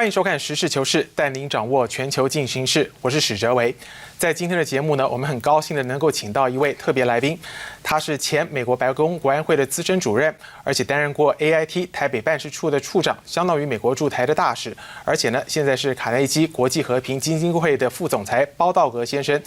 欢迎收看《实事求是》，带您掌握全球进行式。我是史哲维。在今天的节目呢，我们很高兴的能够请到一位特别来宾，他是前美国白宫国安会的资深主任，而且担任过 AIT 台北办事处的处长，相当于美国驻台的大使，而且呢，现在是卡内基国际和平基金会的副总裁包道格先生。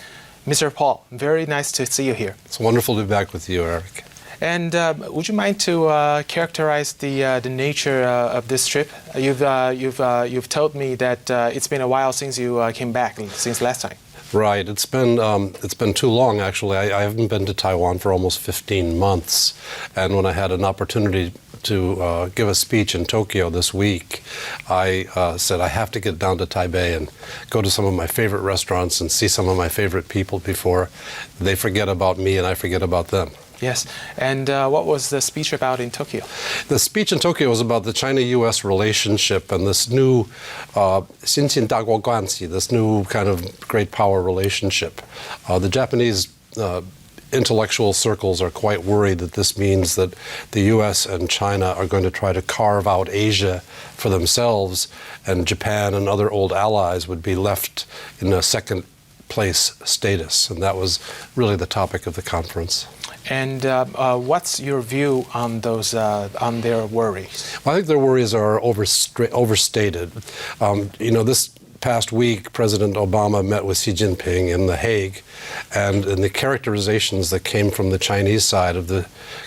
Mr. Paul, very nice to see you here. It's wonderful to be back with you, Eric. And would you mind to characterize the nature of this trip? You've told me that it's been a while since you came back, since last time. Right. It's been too long, actually. I haven't been to Taiwan for almost 15 months. And when I had an opportunity to give a speech in Tokyo this week, I said I have to get down to Taipei and go to some of my favorite restaurants and see some of my favorite people before they forget about me and I forget about them. Yes. And what was the speech about in Tokyo? The speech in Tokyo was about the China-U.S. relationship and this new 新秦大国关系, this new kind of great power relationship. The Japanese intellectual circles are quite worried that this means that the U.S. and China are going to try to carve out Asia for themselves, and Japan and other old allies would be left in a second-place status. And that was really the topic of the conference. And what's your view on those on their worries? Well, I think their worries are overstated. This past week, President Obama met with Xi Jinping in The Hague, and in the characterizations that came from the Chinese side of the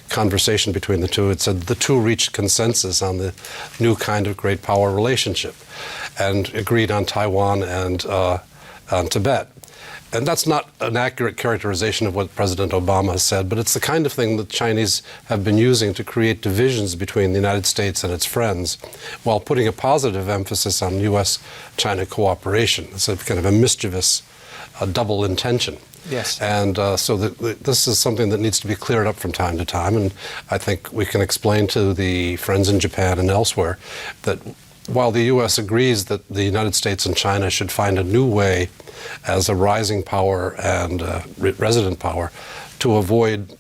conversation between the two, it said the two reached consensus on the new kind of great power relationship and agreed on Taiwan and on Tibet. And that's not an accurate characterization of what President Obama said, but it's the kind of thing that Chinese have been using to create divisions between the United States and its friends, while putting a positive emphasis on U.S.-China cooperation. It's a kind of a mischievous double intention. Yes. And so this is something that needs to be cleared up from time to time, and I think we can explain to the friends in Japan and elsewhere that while the U.S. agrees that the United States and China should find a new way as a rising power and resident power to avoid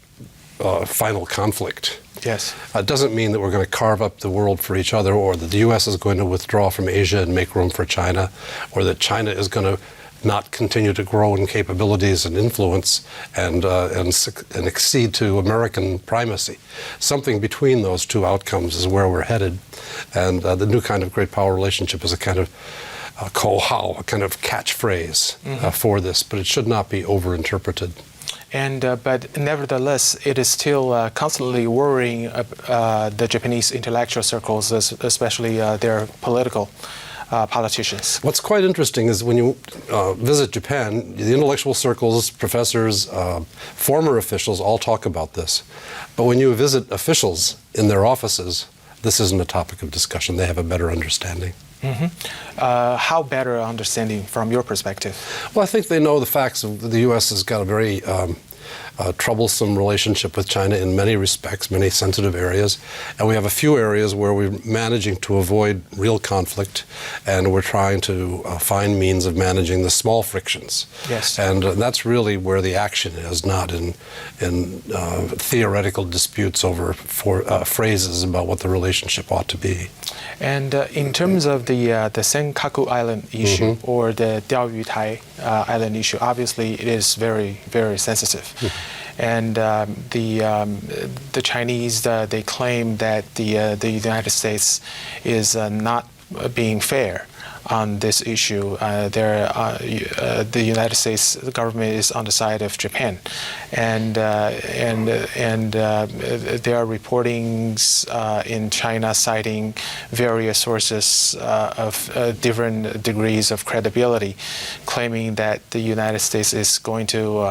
final conflict. Yes. It doesn't mean that we're going to carve up the world for each other, or that the U.S. is going to withdraw from Asia and make room for China, or that China is going to not continue to grow in capabilities and influence and accede to American primacy. Something between those two outcomes is where we're headed. And the new kind of great power relationship is a kind of kohao, a kind of catchphrase for this, but it should not be overinterpreted. And but nevertheless, it is still constantly worrying the Japanese intellectual circles, especially their political politicians. What's quite interesting is when you visit Japan, the intellectual circles, professors, former officials all talk about this. But when you visit officials in their offices, this isn't a topic of discussion. They have a better understanding. How better understanding from your perspective? Well, I think they know the facts of the U.S. has got a very troublesome relationship with China in many respects, many sensitive areas. And we have a few areas where we're managing to avoid real conflict, and we're trying to find means of managing the small frictions. Yes. And that's really where the action is, not in theoretical disputes over phrases about what the relationship ought to be. And in terms of the Senkaku Island issue or the Diaoyutai Island issue, obviously it is very, very sensitive. And the Chinese, they claim that the United States is not being fair on this issue. The United States government is on the side of Japan, and there are reportings in China citing various sources of different degrees of credibility, claiming that the United States is going to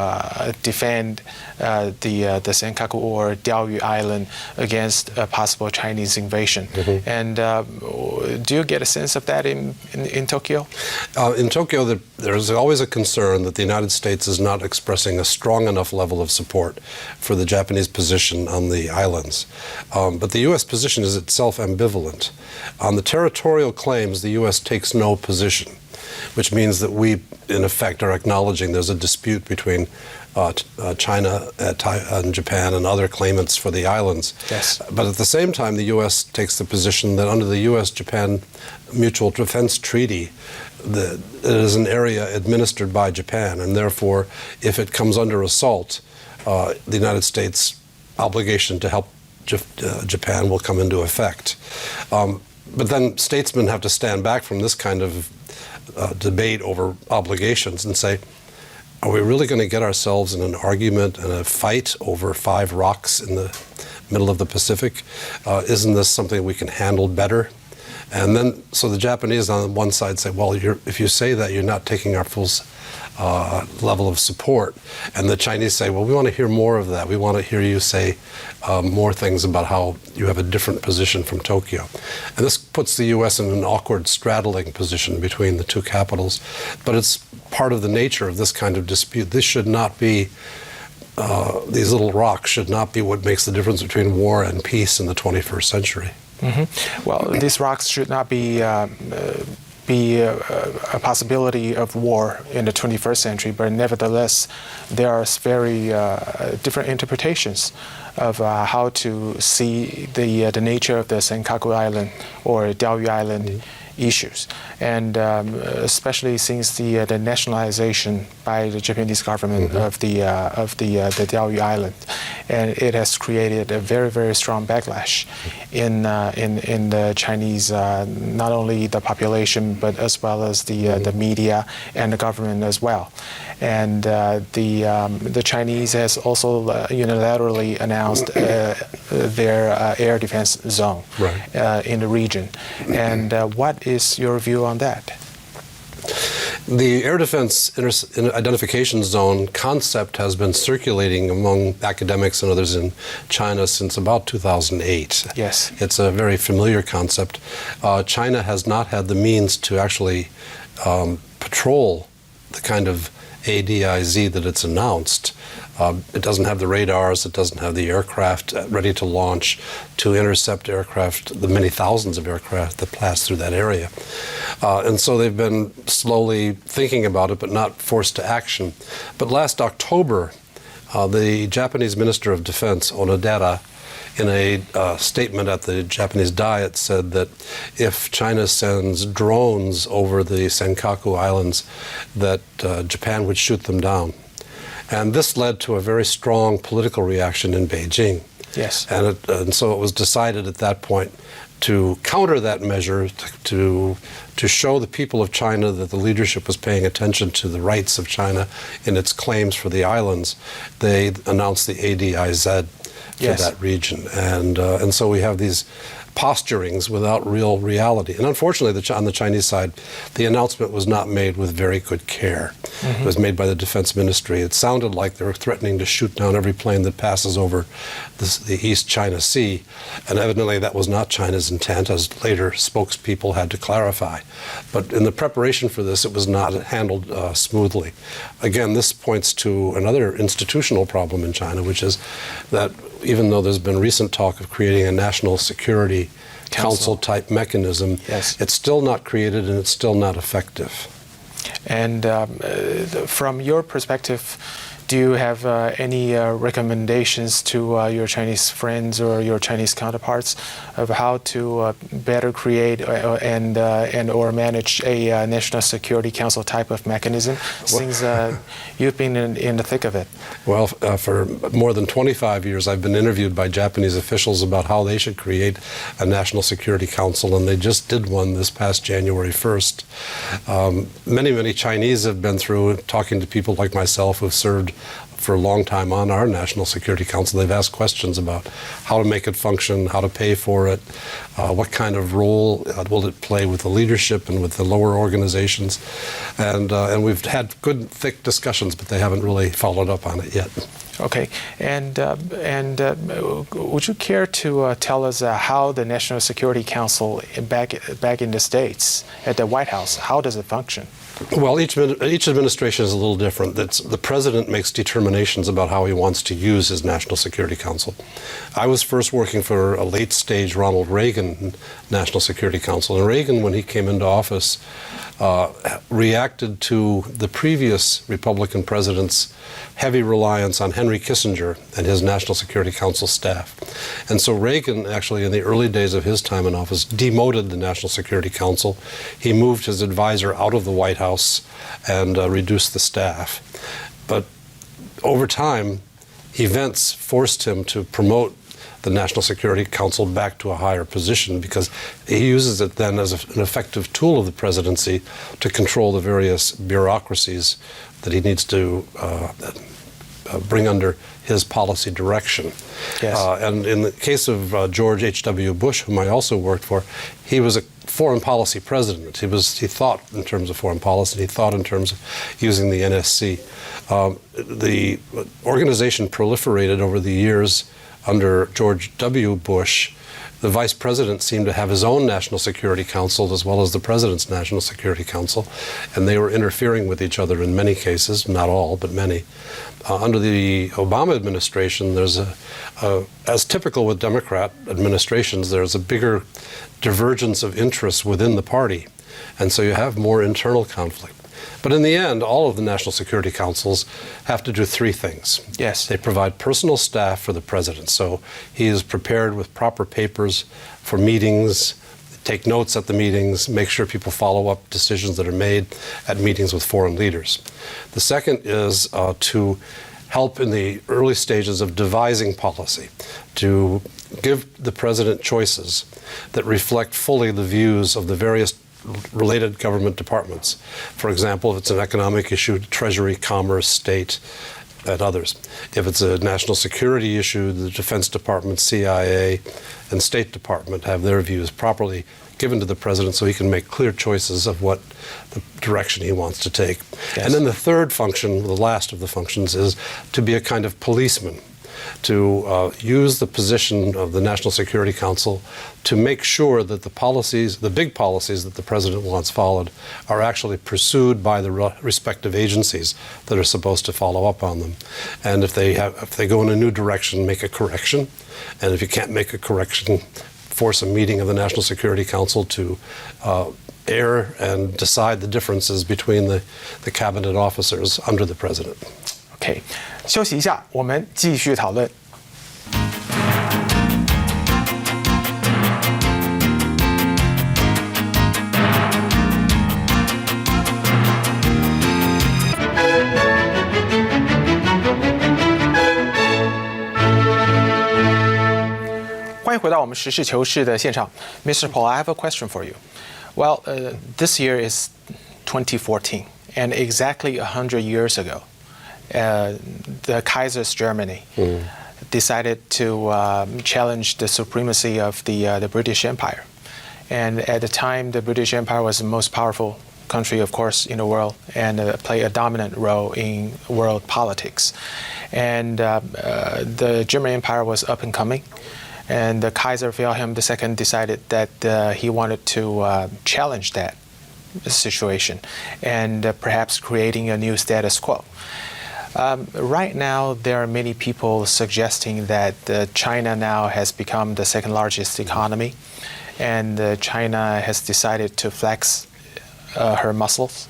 defend the Senkaku or Diaoyu Island against a possible Chinese invasion. And do you get a sense of that in Tokyo? In Tokyo, there's always a concern that the United States is not expressing a strong enough level of support for the Japanese position on the islands. But the U.S. position is itself ambivalent. On the territorial claims, the U.S. takes no position, which means that we, in effect, are acknowledging there's a dispute between China, and Japan, and other claimants for the islands. Yes. But at the same time, the U.S. takes the position that under the U.S.-Japan Mutual Defense Treaty, it is an area administered by Japan, and therefore, if it comes under assault, the United States' obligation to help Japan will come into effect. But then statesmen have to stand back from this kind of debate over obligations and say, are we really going to get ourselves in an argument and a fight over 5 rocks in the middle of the Pacific? Isn't this something we can handle better? And then, so the Japanese on one side say, well, if you say that, you're not taking our full level of support. And the Chinese say, well, we want to hear more of that. We want to hear you say more things about how you have a different position from Tokyo. And this puts the U.S. in an awkward straddling position between the two capitals. But it's part of the nature of this kind of dispute. This should not be, these little rocks should not be what makes the difference between war and peace in the 21st century. Mm-hmm. Well, these rocks should not be a possibility of war in the 21st century, but nevertheless, there are very different interpretations of how to see the nature of the Senkaku Island or Diaoyu Island issues, and especially since the nationalization by the Japanese government of the Diaoyu Island, and it has created a very, very strong backlash in the Chinese, not only the population but as well as the media and the government as well. And the Chinese has also unilaterally announced their air defense zone in the region. And what is your view on that? The air defense identification zone concept has been circulating among academics and others in China since about 2008. Yes. It's a very familiar concept. China has not had the means to actually patrol the kind of ADIZ that it's announced. It doesn't have the radars, it doesn't have the aircraft ready to launch to intercept aircraft, the many thousands of aircraft that pass through that area. And so they've been slowly thinking about it, but not forced to action. But last October, the Japanese Minister of Defense, Onodera, in a statement at the Japanese Diet, said that if China sends drones over the Senkaku Islands, that Japan would shoot them down. And this led to a very strong political reaction in Beijing. Yes. And so it was decided at that point to counter that measure, to show the people of China that the leadership was paying attention to the rights of China in its claims for the islands. They announced the ADIZ for that region. And so we have these posturings without real reality. And unfortunately, on the Chinese side, the announcement was not made with very good care. It was made by the Defense Ministry. It sounded like they were threatening to shoot down every plane that passes over the East China Sea. And evidently that was not China's intent, as later spokespeople had to clarify. But in the preparation for this, it was not handled smoothly. Again, this points to another institutional problem in China, which is that even though there's been recent talk of creating a national security council type mechanism, it's still not created and it's still not effective. And from your perspective, do you have any recommendations to your Chinese friends or your Chinese counterparts of how to better create and or manage a National Security Council type of mechanism, since you've been in the thick of it? Well, for more than 25 years, I've been interviewed by Japanese officials about how they should create a National Security Council, and they just did one this past January 1st. Many Chinese have been through talking to people like myself who've served for a long time on our National Security Council. They've asked questions about how to make it function, how to pay for it, what kind of role will it play with the leadership and with the lower organizations. And we've had good, thick discussions, but they haven't really followed up on it yet. Okay, and would you care to tell us how the National Security Council back in the States at the White House, how does it function? Well, each administration is a little different. The president makes determinations about how he wants to use his National Security Council. I was first working for a late-stage Ronald Reagan National Security Council, and Reagan, when he came into office, reacted to the previous Republican president's heavy reliance on Henry Kissinger and his National Security Council staff. And so Reagan, actually, in the early days of his time in office, demoted the National Security Council. He moved his advisor out of the White House and reduced the staff. But over time, events forced him to promote the National Security Council back to a higher position, because he uses it then as an effective tool of the presidency to control the various bureaucracies that he needs to bring under his policy direction. Yes. And in the case of George H.W. Bush, whom I also worked for, he was a foreign policy president. He thought in terms of foreign policy. He thought in terms of using the NSC. The organization proliferated over the years under George W. Bush. The vice president seemed to have his own National Security Council as well as the president's National Security Council, and they were interfering with each other in many cases, not all, but many. Under the Obama administration, there's as typical with Democrat administrations, there's a bigger divergence of interests within the party, and so you have more internal conflict. But in the end, all of the National Security Councils have to do three things. Yes. They provide personal staff for the president. So he is prepared with proper papers for meetings, take notes at the meetings, make sure people follow up decisions that are made at meetings with foreign leaders. The second is to help in the early stages of devising policy, to give the president choices that reflect fully the views of the various related government departments. For example, if it's an economic issue, Treasury, Commerce, State, and others. If it's a national security issue, the Defense Department, CIA, and State Department have their views properly given to the president so he can make clear choices of what the direction he wants to take. Yes. And then the third function, the last of the functions, is to be a kind of policeman, to use the position of the National Security Council to make sure that the policies, the big policies that the president wants followed, are actually pursued by the respective agencies that are supposed to follow up on them. And if they go in a new direction, make a correction. And if you can't make a correction, force a meeting of the National Security Council to air and decide the differences between the cabinet officers under the president. OK， 休息一下，我们继续讨论。欢迎回到我们实事求是的现场 ，Mr. Paul, I have a question for you. Well, this year is 2014, and exactly 100 years ago, the Kaiser's Germany decided to challenge the supremacy of the British Empire. And at the time, the British Empire was the most powerful country, of course, in the world, and played a dominant role in world politics. And the German Empire was up and coming. And the Kaiser Wilhelm II decided that he wanted to challenge that situation and perhaps creating a new status quo. Right now, there are many people suggesting that China now has become the second largest economy, and China has decided to flex her muscles,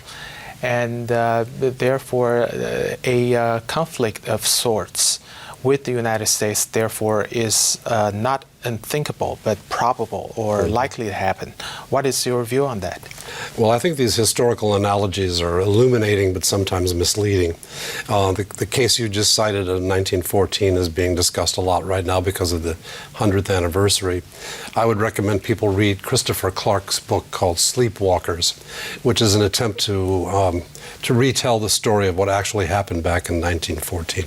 and therefore a conflict of sorts with the United States, therefore, is not unthinkable, but probable or likely to happen. What is your view on that? Well, I think these historical analogies are illuminating but sometimes misleading. The case you just cited in 1914 is being discussed a lot right now because of the 100th anniversary. I would recommend people read Christopher Clark's book called Sleepwalkers, which is an attempt to retell the story of what actually happened back in 1914.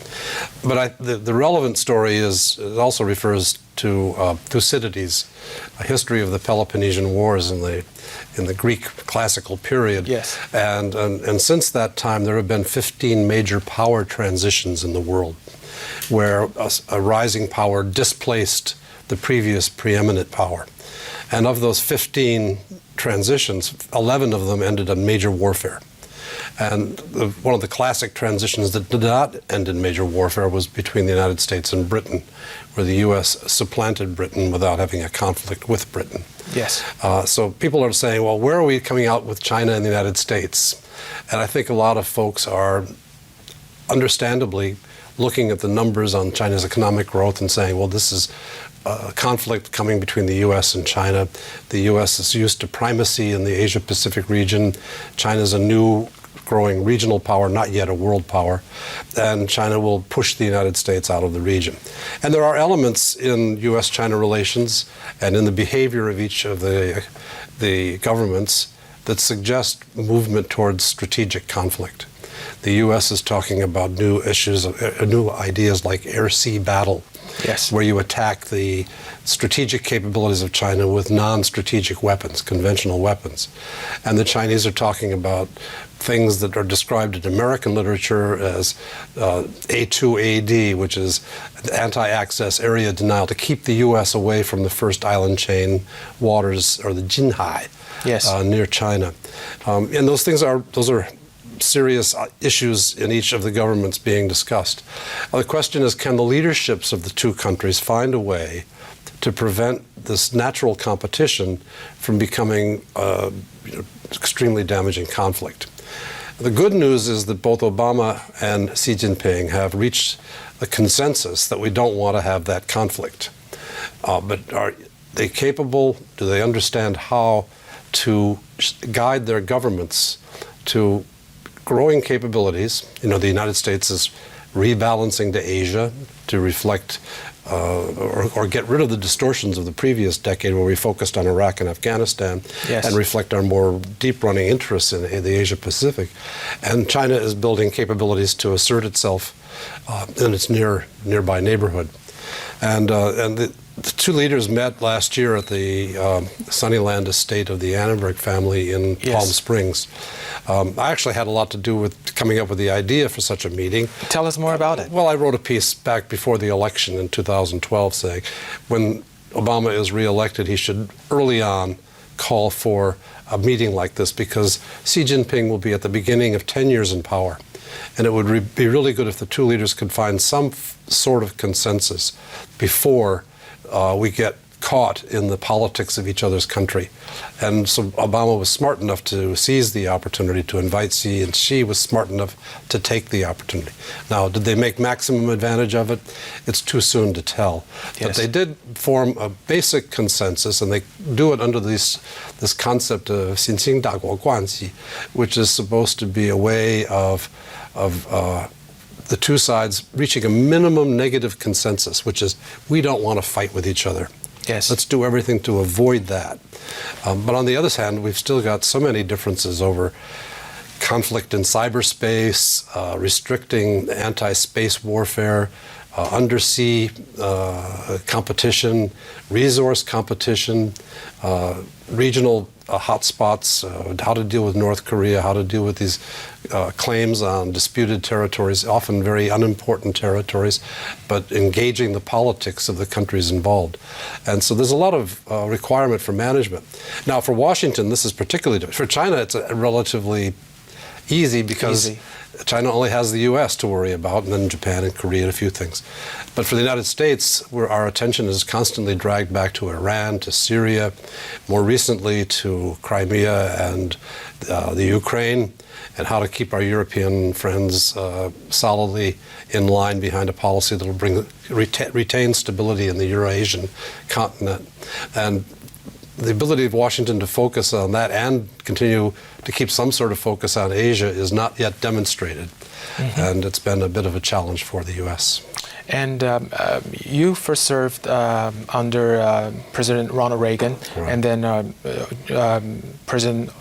But the relevant story it also refers to Thucydides, a history of the Peloponnesian Wars in the Greek classical period. Yes. And since that time, there have been 15 major power transitions in the world. where a rising power displaced the previous preeminent power. And of those 15 transitions, 11 of them ended in major warfare. And one of the classic transitions that did not end in major warfare was between the United States and Britain, where the U.S. supplanted Britain without having a conflict with Britain. Yes. So people are saying, well, where are we coming out with China and the United States? And I think a lot of folks are understandably looking at the numbers on China's economic growth and saying, well, this is a conflict coming between the U.S. and China. The U.S. is used to primacy in the Asia-Pacific region. China's a new growing regional power, not yet a world power, and China will push the United States out of the region. And there are elements in U.S.-China relations and in the behavior of each of the governments that suggest movement towards strategic conflict. The U.S. is talking about new issues, new ideas like air-sea battle, yes, where you attack the strategic capabilities of China with non-strategic weapons, conventional weapons. And the Chinese are talking about things that are described in American literature as A2AD, which is anti-access area denial, to keep the U.S. away from the first island chain waters, or the Jinhai, yes, near China. And those are serious issues in each of the governments being discussed. The question is, can the leaderships of the two countries find a way to prevent this natural competition from becoming extremely damaging conflict? The good news is that both Obama and Xi Jinping have reached a consensus that we don't want to have that conflict. But are they capable? Do they understand how to guide their governments to growing capabilities? You know, the United States is rebalancing to Asia to reflect or get rid of the distortions of the previous decade where we focused on Iraq and Afghanistan, yes, and reflect our more deep-running interests in the Asia-Pacific. And China is building capabilities to assert itself in its nearby neighborhood. And the two leaders met last year at the Sunnyland estate of the Annenberg family in yes, Palm Springs. I actually had a lot to do with coming up with the idea for such a meeting. Tell us more about it. Well, I wrote a piece back before the election in 2012 saying when Obama is reelected, he should early on call for a meeting like this, because Xi Jinping will be at the beginning of 10 years in power. And it would be really good if the two leaders could find some sort of consensus before we get caught in the politics of each other's country. And so Obama was smart enough to seize the opportunity to invite Xi, and Xi was smart enough to take the opportunity. Now, did they make maximum advantage of it? It's too soon to tell. Yes. But they did form a basic consensus, and they do it under this concept of 新兴大国关系, which is supposed to be a way of the two sides reaching a minimum negative consensus, which is we don't want to fight with each other. Yes. Let's do everything to avoid that. But on the other hand, we've still got so many differences over conflict in cyberspace, restricting anti-space warfare, undersea competition, resource competition, regional hotspots, how to deal with North Korea, how to deal with these claims on disputed territories, often very unimportant territories, but engaging the politics of the countries involved. And so there's a lot of requirement for management. Now, for Washington, this is particularly different. For China, it's relatively easy because China only has the U.S. to worry about, and then Japan and Korea and a few things. But for the United States, where our attention is constantly dragged back to Iran, to Syria, more recently to Crimea and the Ukraine, and how to keep our European friends solidly in line behind a policy that will retain stability in the Eurasian continent. And the ability of Washington to focus on that and continue to keep some sort of focus on Asia is not yet demonstrated. Mm-hmm. And it's been a bit of a challenge for the U.S. And you first served under President Ronald Reagan, right, and then President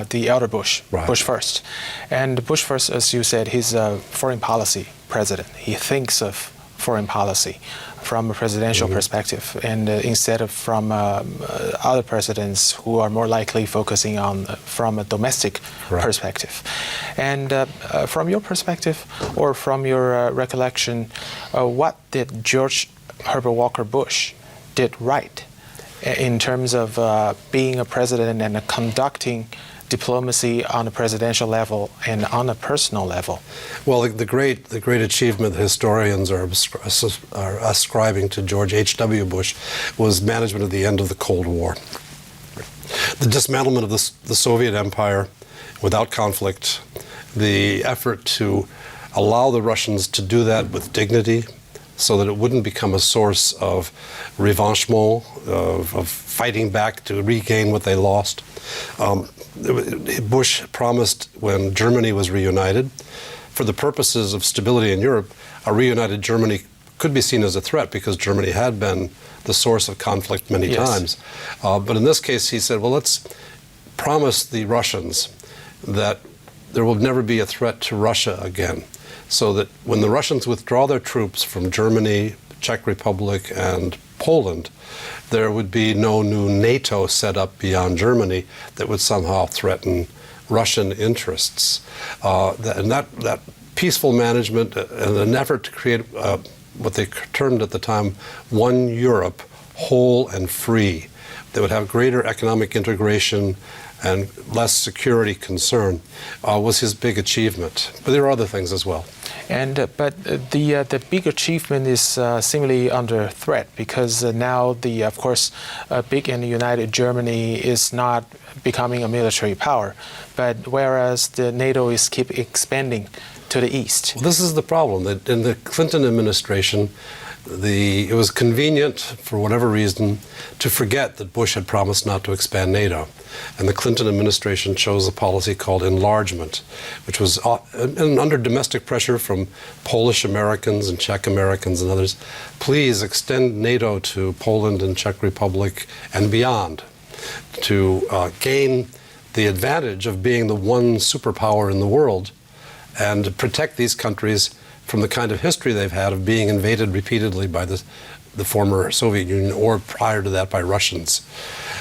the elder Bush, right, Bush first. And Bush first, as you said, he's a foreign policy president. He thinks of foreign policy. from a presidential perspective, and instead of from other presidents who are more likely focusing on from a domestic perspective. And from your perspective, or from your recollection, what did George Herbert Walker Bush did right in terms of being a president and conducting diplomacy on a presidential level and on a personal level? Well, the great achievement historians are ascribing to George H.W. Bush was management of the end of the Cold War. The dismantlement of the Soviet Empire without conflict, the effort to allow the Russians to do that with dignity so that it wouldn't become a source of revanchement, of fighting back to regain what they lost. Bush promised when Germany was reunited, for the purposes of stability in Europe, a reunited Germany could be seen as a threat because Germany had been the source of conflict many times. But in this case, he said, well, let's promise the Russians that there will never be a threat to Russia again, so that when the Russians withdraw their troops from Germany, Czech Republic, and Poland, there would be no new NATO set up beyond Germany that would somehow threaten Russian interests. And that peaceful management and an effort to create what they termed at the time one Europe, whole and free, that would have greater economic integration and less security concern, was his big achievement. But there are other things as well. But the big achievement is seemingly under threat because now of course, big and united Germany is not becoming a military power, but whereas the NATO is keep expanding to the east. Well, this is the problem, that in the Clinton administration, it was convenient, for whatever reason, to forget that Bush had promised not to expand NATO. And the Clinton administration chose a policy called enlargement, which was under domestic pressure from Polish Americans and Czech Americans and others. Please extend NATO to Poland and Czech Republic and beyond to gain the advantage of being the one superpower in the world and protect these countries from the kind of history they've had of being invaded repeatedly by the former Soviet Union, or prior to that by Russians.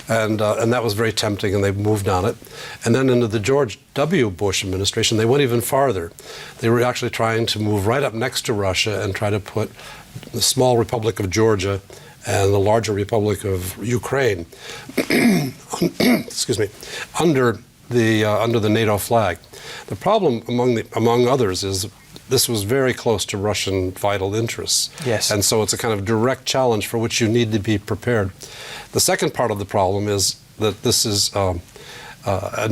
And that was very tempting, and they moved on it. And then into the George W. Bush administration, they went even farther. They were actually trying to move right up next to Russia and try to put the small Republic of Georgia and the larger Republic of Ukraine excuse me, under the NATO flag. The problem, among others, is this was very close to Russian vital interests. Yes. And so it's a kind of direct challenge for which you need to be prepared. The second part of the problem is that this is an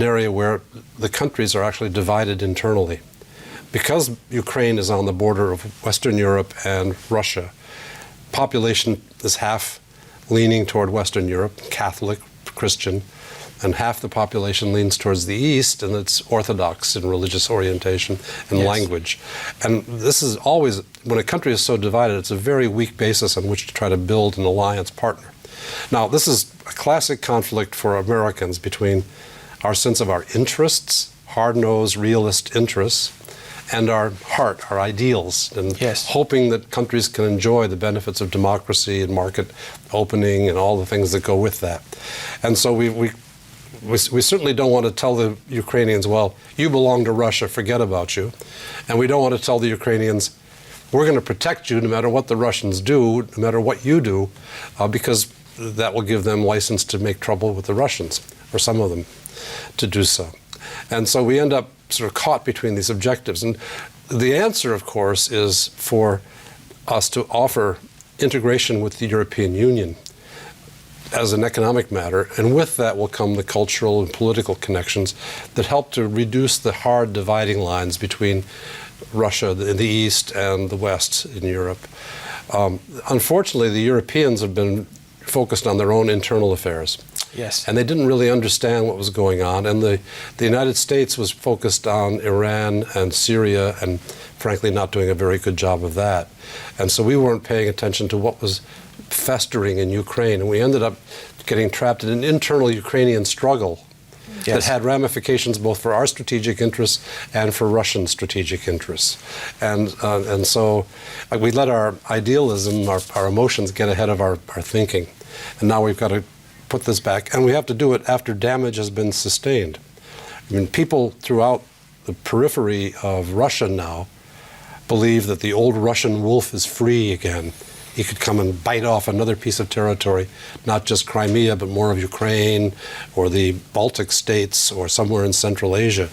area where the countries are actually divided internally. Because Ukraine is on the border of Western Europe and Russia, population is half leaning toward Western Europe, Catholic, Christian, and half the population leans towards the East, and it's Orthodox in religious orientation and language. And this is always, when a country is so divided, it's a very weak basis on which to try to build an alliance partner. Now, this is a classic conflict for Americans between our sense of our interests, hard-nosed, realist interests, and our heart, our ideals, and hoping that countries can enjoy the benefits of democracy and market opening and all the things that go with that. And so we certainly don't want to tell the Ukrainians, well, you belong to Russia, forget about you. And we don't want to tell the Ukrainians, we're going to protect you no matter what the Russians do, no matter what you do, because that will give them license to make trouble with the Russians, or some of them to do so. And so we end up sort of caught between these objectives. And the answer, of course, is for us to offer integration with the European Union as an economic matter, and with that will come the cultural and political connections that help to reduce the hard dividing lines between Russia in the East and the West in Europe. Unfortunately, the Europeans have been focused on their own internal affairs. Yes. And they didn't really understand what was going on. And the United States was focused on Iran and Syria, and frankly not doing a very good job of that. And so we weren't paying attention to what was festering in Ukraine. And we ended up getting trapped in an internal Ukrainian struggle that had ramifications both for our strategic interests and for Russian strategic interests. And so we let our idealism, our emotions get ahead of our thinking. And now we've got to put this back, and we have to do it after damage has been sustained. I mean, people throughout the periphery of Russia now believe that the old Russian wolf is free again. He could come and bite off another piece of territory, not just Crimea, but more of Ukraine or the Baltic states or somewhere in Central Asia.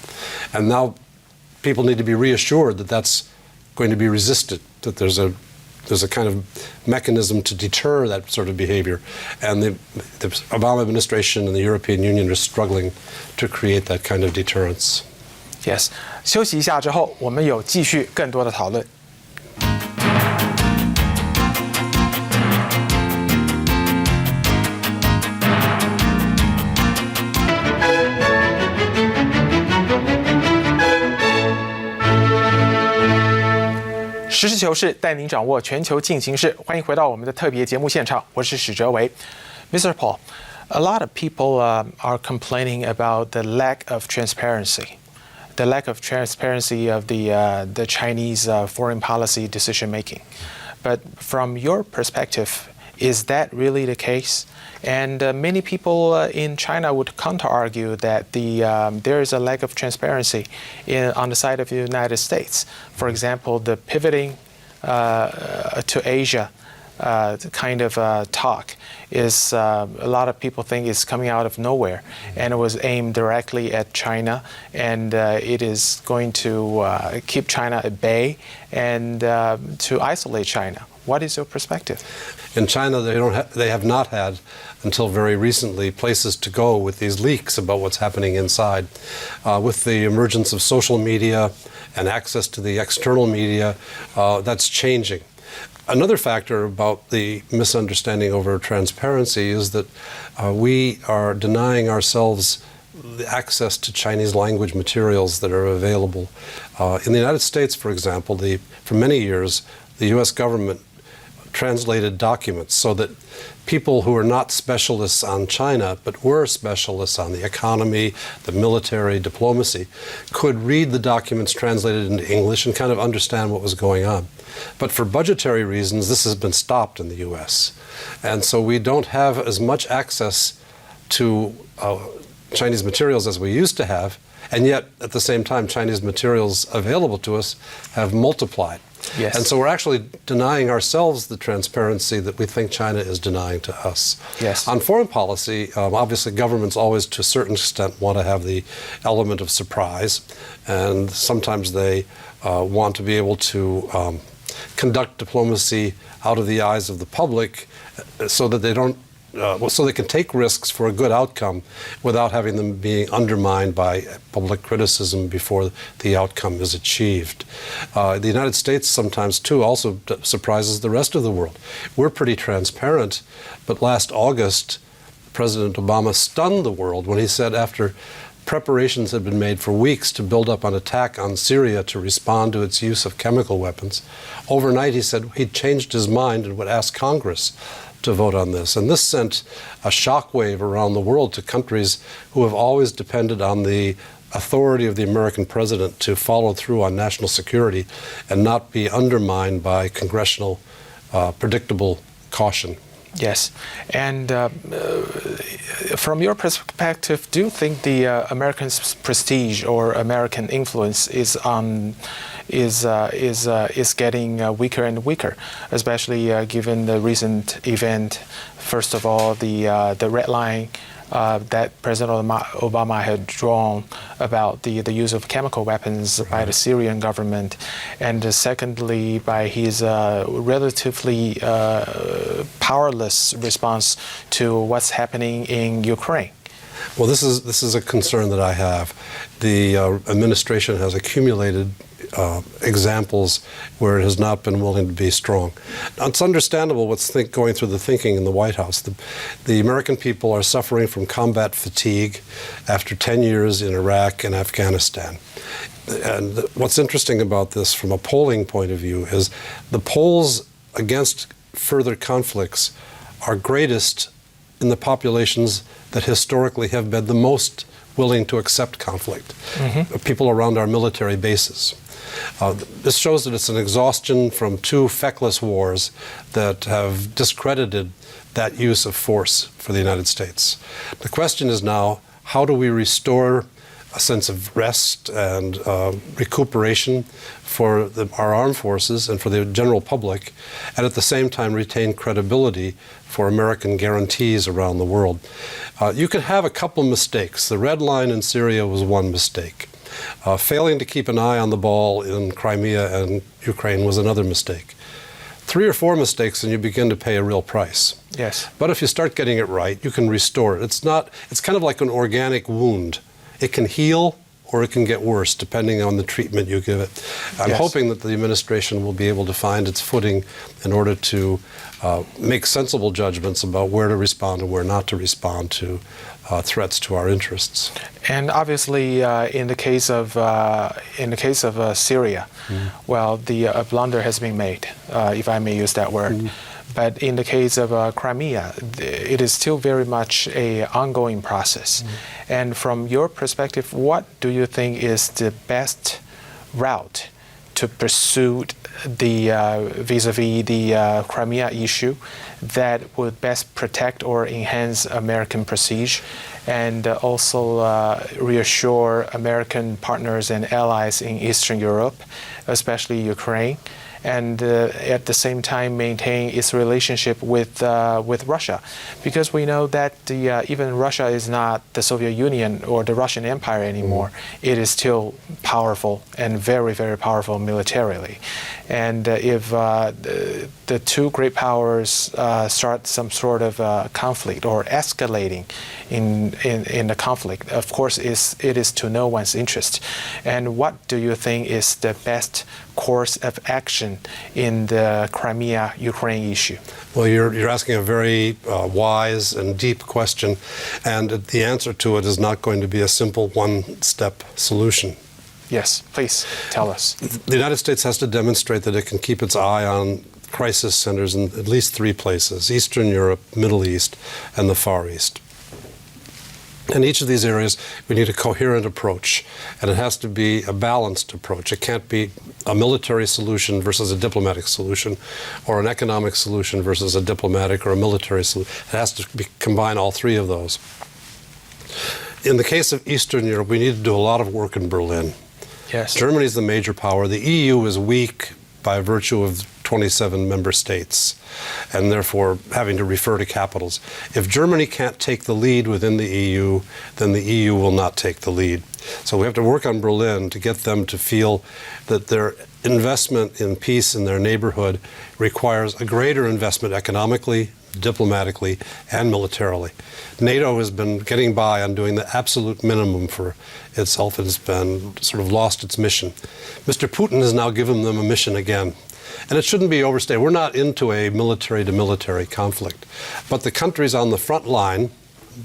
And now people need to be reassured that that's going to be resisted, that there's a kind of mechanism to deter that sort of behavior. And the Obama administration and the European Union are struggling to create that kind of deterrence. Yes. 休息一下之后，我们有继续更多的讨论。实事求是，带您掌握全球进行式。欢迎回到我们的特别节目现场，我是史哲维。Mr. Paul, a lot of people are complaining about the lack of transparency. The lack of transparency of the Chinese foreign policy decision making. But from your perspective, is that really the case? And many people in China would counter-argue that there is a lack of transparency on the side of the United States. For example, the pivoting to Asia kind of talk is a lot of people think is coming out of nowhere, and it was aimed directly at China, and it is going to keep China at bay and to isolate China. What is your perspective? In China, they have not had, until very recently, places to go with these leaks about what's happening inside. With the emergence of social media and access to the external media, that's changing. Another factor about the misunderstanding over transparency is that we are denying ourselves the access to Chinese language materials that are available. In the United States, for example, for many years, the U.S. government translated documents so that people who are not specialists on China but were specialists on the economy, the military, diplomacy, could read the documents translated into English and kind of understand what was going on. But for budgetary reasons, this has been stopped in the U.S. And so we don't have as much access to Chinese materials as we used to have, and yet at the same time, Chinese materials available to us have multiplied. Yes. And so we're actually denying ourselves the transparency that we think China is denying to us. Yes. On foreign policy, obviously governments always to a certain extent want to have the element of surprise, and sometimes they want to be able to conduct diplomacy out of the eyes of the public so that they don't so they can take risks for a good outcome without having them being undermined by public criticism before the outcome is achieved. The United States sometimes, too, also surprises the rest of the world. We're pretty transparent, but last August, President Obama stunned the world when he said after preparations had been made for weeks to build up an attack on Syria to respond to its use of chemical weapons, overnight he said he'd changed his mind and would ask Congress to vote on this. And this sent a shockwave around the world to countries who have always depended on the authority of the American president to follow through on national security and not be undermined by congressional predictable caution. Yes, and from your perspective, do you think the American prestige or American influence is getting weaker and weaker, especially given the recent event? First of all, the red line that President Obama had drawn about the use of chemical weapons by the Syrian government, and secondly, by his relatively powerless response to what's happening in Ukraine. Well, this is a concern that I have. The administration has accumulated examples where it has not been willing to be strong. Now, it's understandable what's going through the thinking in the White House. The American people are suffering from combat fatigue after 10 years in Iraq and Afghanistan. And what's interesting about this from a polling point of view is the polls against further conflicts are greatest in the populations that historically have been the most willing to accept conflict, people around our military bases. This shows that it's an exhaustion from two feckless wars that have discredited that use of force for the United States. The question is now, how do we restore a sense of rest and recuperation for our armed forces and for the general public, and at the same time retain credibility for American guarantees around the world? You could have a couple mistakes. The red line in Syria was one mistake. Failing to keep an eye on the ball in Crimea and Ukraine was another mistake. 3 or 4 mistakes and you begin to pay a real price. Yes. But if you start getting it right, you can restore it. It's kind of like an organic wound. It can heal or it can get worse depending on the treatment you give it. I'm hoping that the administration will be able to find its footing in order to make sensible judgments about where to respond and where not to respond to threats to our interests. And obviously, in the case of Syria, well, the blunder has been made, if I may use that word. But in the case of Crimea, it is still very much an ongoing process. And from your perspective, what do you think is the best route to pursue the vis-a-vis the Crimea issue that would best protect or enhance American prestige and also reassure American partners and allies in Eastern Europe, especially Ukraine, and at the same time maintain its relationship with Russia, because we know that even Russia is not the Soviet Union or the Russian Empire anymore. It is still powerful and very, very powerful militarily. And if the two great powers start some sort of conflict or escalating in the conflict, of course, it is to no one's interest. And what do you think is the best course of action in the Crimea-Ukraine issue? Well, you're asking a very wise and deep question, and the answer to it is not going to be a simple one-step solution. Yes, please tell us. The United States has to demonstrate that it can keep its eye on crisis centers in at least 3 places: Eastern Europe, Middle East, and the Far East. In each of these areas, we need a coherent approach, and it has to be a balanced approach. It can't be a military solution versus a diplomatic solution, or an economic solution versus a diplomatic or a military solution. It has to combine all 3 of those. In the case of Eastern Europe, we need to do a lot of work in Berlin. Yes. Germany is the major power. The EU is weak by virtue of 27 member states, and therefore having to refer to capitals. If Germany can't take the lead within the EU, then the EU will not take the lead. So we have to work on Berlin to get them to feel that their investment in peace in their neighborhood requires a greater investment economically, diplomatically, and militarily. NATO has been getting by on doing the absolute minimum for itself. It has been sort of lost its mission. Mr. Putin has now given them a mission again. And it shouldn't be overstated. We're not into a military-to-military conflict. But the countries on the front line,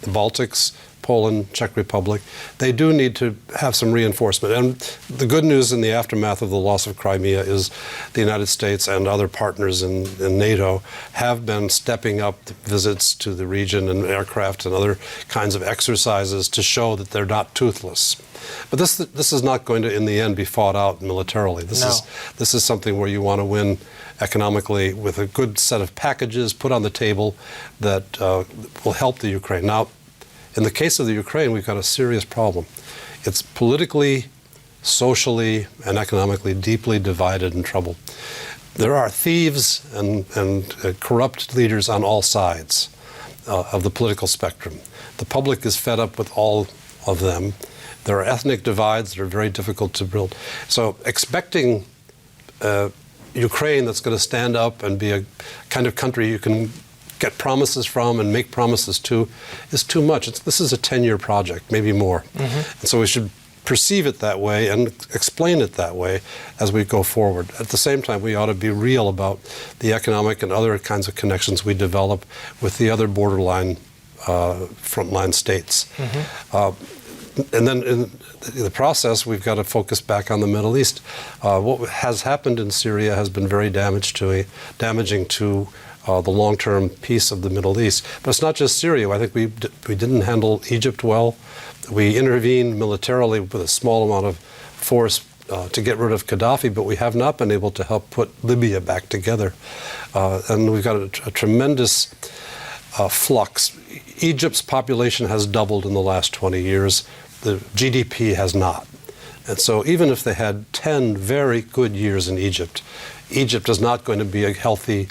the Baltics, Poland, Czech Republic, they do need to have some reinforcement. And the good news in the aftermath of the loss of Crimea is the United States and other partners in NATO have been stepping up visits to the region and aircraft and other kinds of exercises to show that they're not toothless. But this is not going to, in the end, be fought out militarily. This is something where you want to win economically with a good set of packages put on the table that will help the Ukraine. Now, in the case of the Ukraine, we've got a serious problem. It's politically, socially, and economically deeply divided and troubled. There are thieves and corrupt leaders on all sides of the political spectrum. The public is fed up with all of them. There are ethnic divides that are very difficult to build. So expecting Ukraine that's going to stand up and be a kind of country you can get promises from and make promises to is too much. This is a 10-year project, maybe more. And so we should perceive it that way and explain it that way as we go forward. At the same time, we ought to be real about the economic and other kinds of connections we develop with the other borderline frontline states. And then in the process, we've got to focus back on the Middle East. What has happened in Syria has been very damaging to the long-term peace of the Middle East. But it's not just Syria. I think we didn't handle Egypt well. We intervened militarily with a small amount of force to get rid of Gaddafi, but we have not been able to help put Libya back together. And we've got a tremendous flux. Egypt's population has doubled in the last 20 years. The GDP has not. And so even if they had 10 very good years in Egypt, Egypt is not going to be a healthy,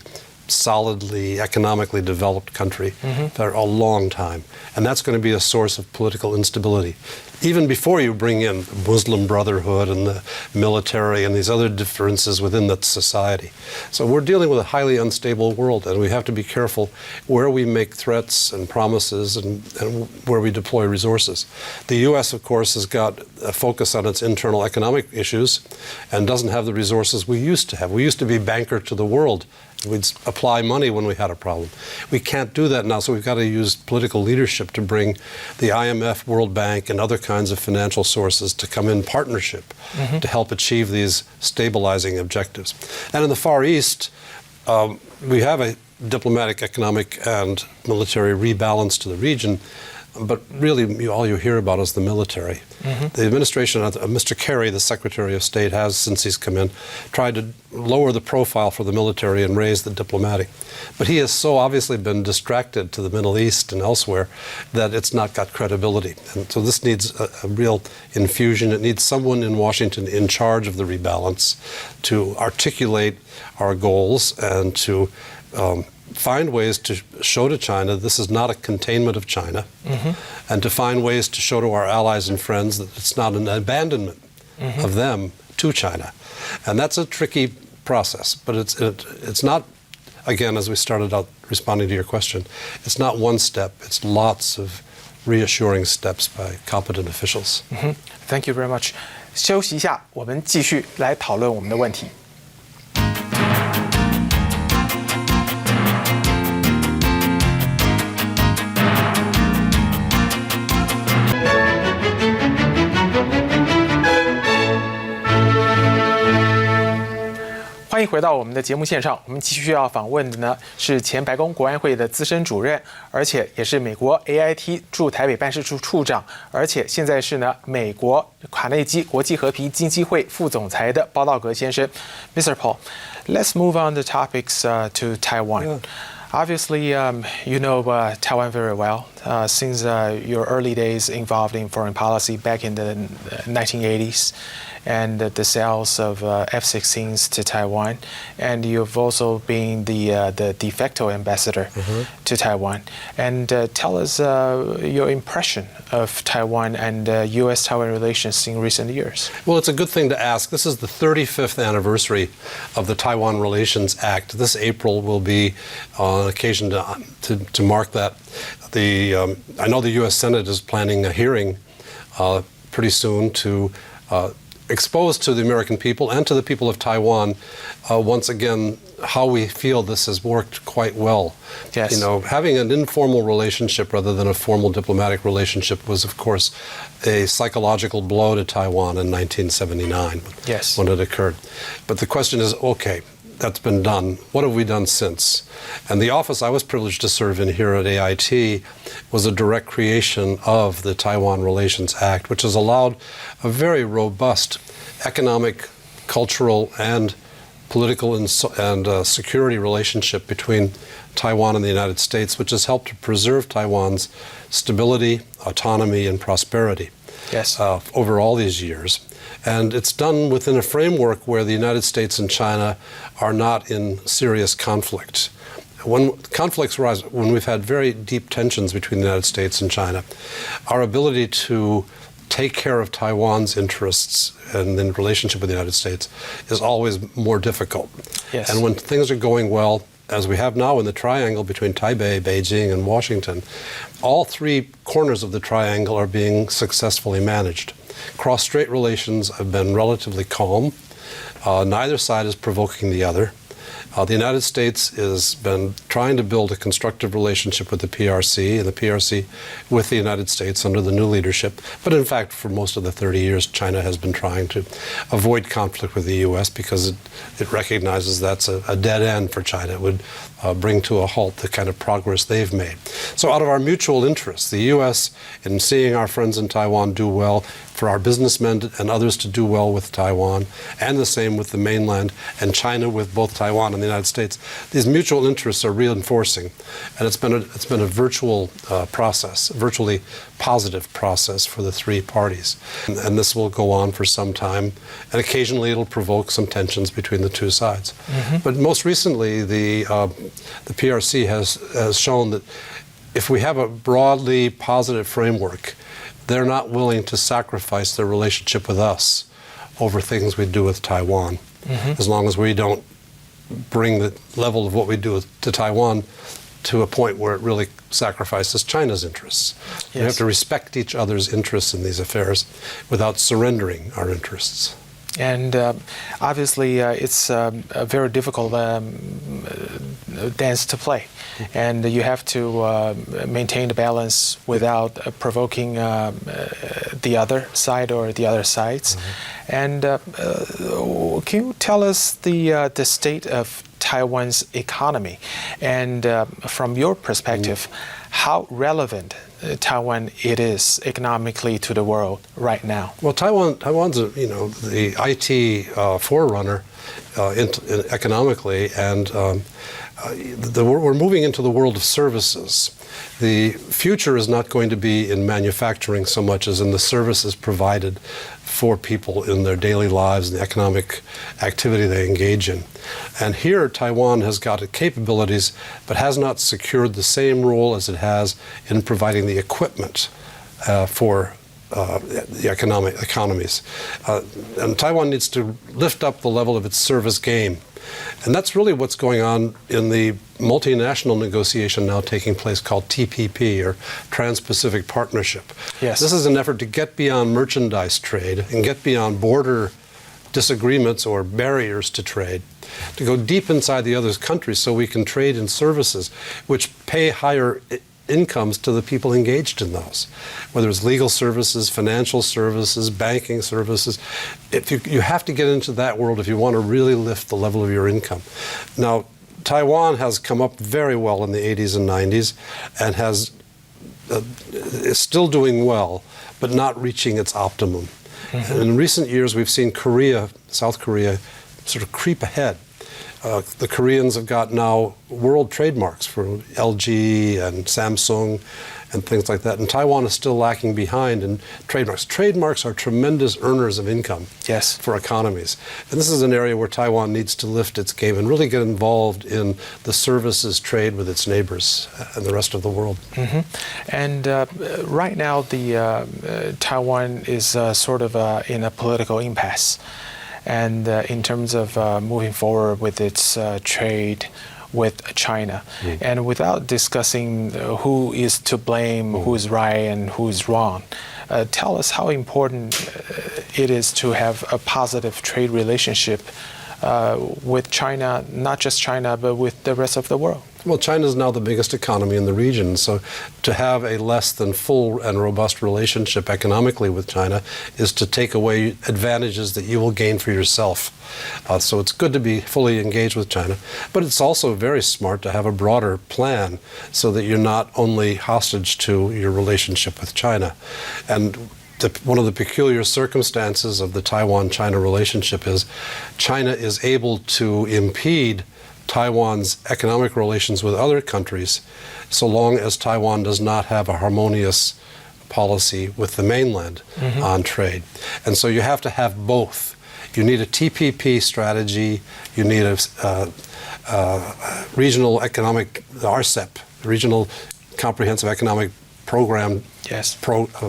solidly economically developed country for a long time. And that's going to be a source of political instability. Even before you bring in the Muslim Brotherhood and the military and these other differences within that society. So we're dealing with a highly unstable world, and we have to be careful where we make threats and promises and where we deploy resources. The U.S., of course, has got a focus on its internal economic issues and doesn't have the resources we used to have. We used to be banker to the world. We'd apply money when we had a problem. We can't do that now, so we've got to use political leadership to bring the IMF, World Bank, and other kinds of financial sources to come in partnership to help achieve these stabilizing objectives. And in the Far East, we have a diplomatic, economic, and military rebalance to the region, but really all you hear about is the military. The administration of Mr. Kerry, the Secretary of State, has, since he's come in, tried to lower the profile for the military and raise the diplomatic. But he has so obviously been distracted to the Middle East and elsewhere that it's not got credibility. And so this needs a real infusion. It needs someone in Washington in charge of the rebalance to articulate our goals and to find ways to show to China this is not a containment of China, and to find ways to show to our allies and friends that it's not an abandonment of them to China. And that's a tricky process, but it's not, again, as we started out responding to your question, it's not one step, it's lots of reassuring steps by competent officials. Thank you very much. 休息一下，我们继续来讨论我们的问题。欢迎回到我们的节目现场。我们继续要访问的呢是前白宫国安会的资深主任，而且也是美国 AIT 驻台北办事处处长，而且现在是呢美国卡内基国际和平经济会副总裁的包道格先生。Mr. Paul, let's move on the topics to Taiwan. Yeah. Obviously, you know Taiwan very well since your early days involved in foreign policy back in the 1980s. And the sales of F-16s to Taiwan, and you've also been the de facto ambassador to Taiwan. And tell us your impression of Taiwan and U.S.-Taiwan relations in recent years. Well, it's a good thing to ask. This is the 35th anniversary of the Taiwan Relations Act. This April will be an occasion to mark that. I know the U.S. Senate is planning a hearing pretty soon to expose to the American people and to the people of Taiwan, once again, how we feel this has worked quite well. Yes. You know, having an informal relationship rather than a formal diplomatic relationship was, of course, a psychological blow to Taiwan in 1979 yes. when it occurred. But the question is, okay, that's been done. What have we done since? And the office I was privileged to serve in here at AIT was a direct creation of the Taiwan Relations Act, which has allowed a very robust economic, cultural, and political and security relationship between Taiwan and the United States, which has helped to preserve Taiwan's stability, autonomy, and prosperity yes. Over all these years. And it's done within a framework where the United States and China are not in serious conflict. When conflicts arise, when we've had very deep tensions between the United States and China, our ability to take care of Taiwan's interests and in relationship with the United States is always more difficult. Yes. And when things are going well, as we have now in the triangle between Taipei, Beijing, and Washington, all three corners of the triangle are being successfully managed. Cross-strait relations have been relatively calm. Neither side is provoking the other. The United States has been trying to build a constructive relationship with the PRC, and the PRC with the United States under the new leadership. But in fact, for most of the 30 years, China has been trying to avoid conflict with the U.S. because it recognizes that's a dead end for China. It would bring to a halt the kind of progress they've made. So out of our mutual interests, the U.S. in seeing our friends in Taiwan do well, for our businessmen and others to do well with Taiwan, and the same with the mainland, and China with both Taiwan and the United States, these mutual interests are reinforcing, and it's been a virtual process, a virtually positive process for the three parties, and this will go on for some time, and occasionally it'll provoke some tensions between the two sides. But most recently, the PRC has shown that if we have a broadly positive framework, they're not willing to sacrifice their relationship with us over things we do with Taiwan, as long as we don't bring the level of what we do to Taiwan to a point where it really sacrifices China's interests. Yes. We have to respect each other's interests in these affairs without surrendering our interests. And obviously, it's a very difficult dance to play. And you have to maintain the balance without provoking the other side or the other sides. And can you tell us the state of Taiwan's economy? And from your perspective, how relevant Taiwan it is economically to the world right now? Well, Taiwan's the IT forerunner economically, and we're moving into the world of services. The future is not going to be in manufacturing so much as in the services provided for people in their daily lives and the economic activity they engage in. And here Taiwan has got capabilities but has not secured the same role as it has in providing the equipment for the economies. And Taiwan needs to lift up the level of its service game. And that's really what's going on in the multinational negotiation now taking place called TPP, or Trans-Pacific Partnership. Yes. This is an effort to get beyond merchandise trade and get beyond border disagreements or barriers to trade, to go deep inside the other countries so we can trade in services which pay higher incomes to the people engaged in those, whether it's legal services, financial services, banking services. You have to get into that world if you want to really lift the level of your income. Now, Taiwan has come up very well in the 80s and 90s and is still doing well, but not reaching its optimum. And in recent years, we've seen South Korea, sort of creep ahead. The Koreans have got now world trademarks for LG and Samsung and things like that. And Taiwan is still lacking behind in trademarks. Trademarks are tremendous earners of income for economies. And this is an area where Taiwan needs to lift its game and really get involved in the services trade with its neighbors and the rest of the world. And right now, Taiwan is sort of in a political impasse. And in terms of moving forward with its trade with China, and without discussing who is to blame, who is right and who is wrong, tell us how important it is to have a positive trade relationship with China, not just China, but with the rest of the world. Well, China is now the biggest economy in the region, so to have a less than full and robust relationship economically with China is to take away advantages that you will gain for yourself. So it's good to be fully engaged with China, but it's also very smart to have a broader plan so that you're not only hostage to your relationship with China. And one of the peculiar circumstances of the Taiwan-China relationship is China is able to impede Taiwan's economic relations with other countries so long as Taiwan does not have a harmonious policy with the mainland on trade. And so you have to have both. You need a TPP strategy, you need a regional economic, RCEP, Regional Comprehensive Economic Program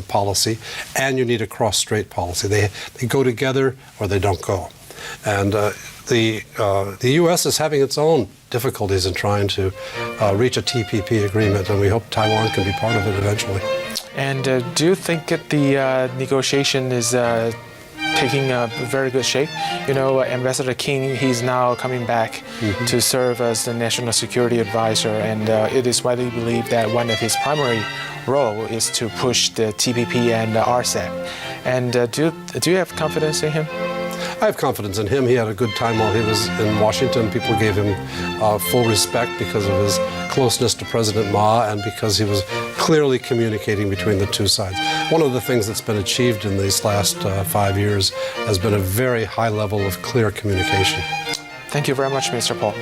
policy, and you need a cross-strait policy. They go together or they don't go. And the U.S. is having its own difficulties in trying to reach a TPP agreement, and we hope Taiwan can be part of it eventually. And do you think that the negotiation is taking a very good shape? You know, Ambassador King, he's now coming back to serve as the National Security Advisor, and it is widely believed that one of his primary role is to push the TPP and the RCEP. And do you have confidence in him? I have confidence in him. He had a good time while he was in Washington. People gave him full respect because of his closeness to President Ma and because he was clearly communicating between the two sides. One of the things that's been achieved in these last 5 years has been a very high level of clear communication. Thank you very much, Mr. Paul.